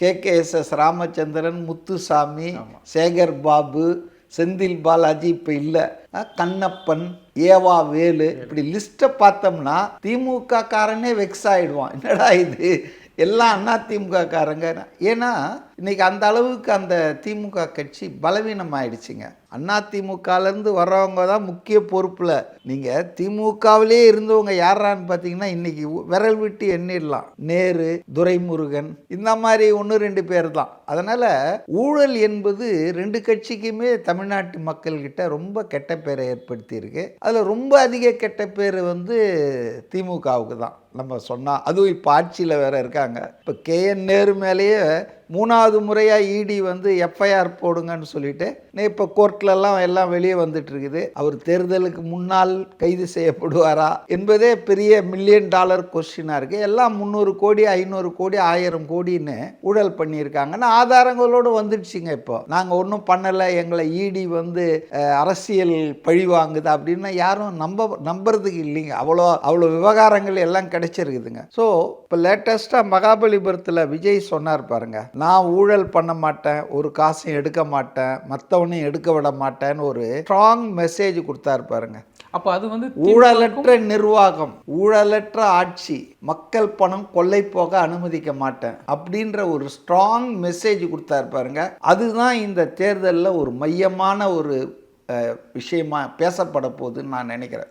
KKSS Ramachandran, Muthusamy, Sekar Babu, Senthil Balaji இப்போ இல்லை, கண்ணப்பன், ஏவா வேலு, இப்படி லிஸ்ட்டை பார்த்தோம்னா திமுக காரனே வெக்ஸ் ஆகிடுவான். என்னடா இது எல்லாம் அதிமுக காரங்க. ஏன்னா இன்னைக்கு அந்த அளவுக்கு அந்த திமுக கட்சி பலவீனம் ஆயிடுச்சுங்க. அதிமுகலேருந்து வர்றவங்க தான் முக்கிய பொறுப்பில். நீங்கள் திமுகவிலே இருந்தவங்க யாரான்னு பார்த்தீங்கன்னா இன்றைக்கி விரல் விட்டு எண்ணிடலாம். நேரு, துரைமுருகன், இந்த மாதிரி 1-2 பேர் தான். அதனால் ஊழல் என்பது 2 கட்சிக்குமே தமிழ்நாட்டு மக்கள்கிட்ட ரொம்ப கெட்ட பேரை ஏற்படுத்தியிருக்கு. அதில் ரொம்ப அதிக கெட்ட பேர் திமுகவுக்கு தான் நம்ம சொன்னால். அதுவும் இப்போ ஆட்சியில் வேறு இருக்காங்க. இப்போ KN நேரு மேலேயே 3வது முறையாக இடி FIR போடுங்கன்னு சொல்லிட்டு இப்போ கோர்ட்லலாம் எல்லாம் வெளியே வந்துட்டு இருக்குது. அவர் தேர்தலுக்கு முன்னால் கைது செய்யப்படுவாரா என்பதே பெரிய $1,000,000 கொஸ்டினாக இருக்குது. எல்லாம் 300 கோடி, 500 கோடி, 1000 கோடின்னு ஊழல் பண்ணியிருக்காங்கன்னு ஆதாரங்களோடு வந்துடுச்சுங்க. இப்போ நாங்கள் ஒன்றும் பண்ணலை, எங்களை இடி அரசியல் பழி வாங்குது அப்படின்னு யாரும் நம்புறதுக்கு இல்லைங்க. அவ்வளோ விவகாரங்கள் எல்லாம் கிடைச்சிருக்குதுங்க. ஸோ இப்போ லேட்டஸ்ட்டாக மகாபலிபுரத்தில் விஜய் சொன்னார் பாருங்க, நான் ஊழல் பண்ண மாட்டேன், ஒரு காசையும் எடுக்க மாட்டேன், மற்றவனையும் எடுக்க விட மாட்டேன்னு ஒரு ஸ்ட்ராங் மெசேஜ் கொடுத்தாரு பாருங்க. அப்போ அது ஊழலற்ற நிர்வாகம், ஊழலற்ற ஆட்சி, மக்கள் பணம் கொள்ளை போக அனுமதிக்க மாட்டேன் அப்படின்ற ஒரு ஸ்ட்ராங் மெசேஜ் கொடுத்தாரு பாருங்க. அதுதான் இந்த தேர்தலில் ஒரு மையமான ஒரு விஷயமா பேசப்பட போகுதுன்னு நான் நினைக்கிறேன்.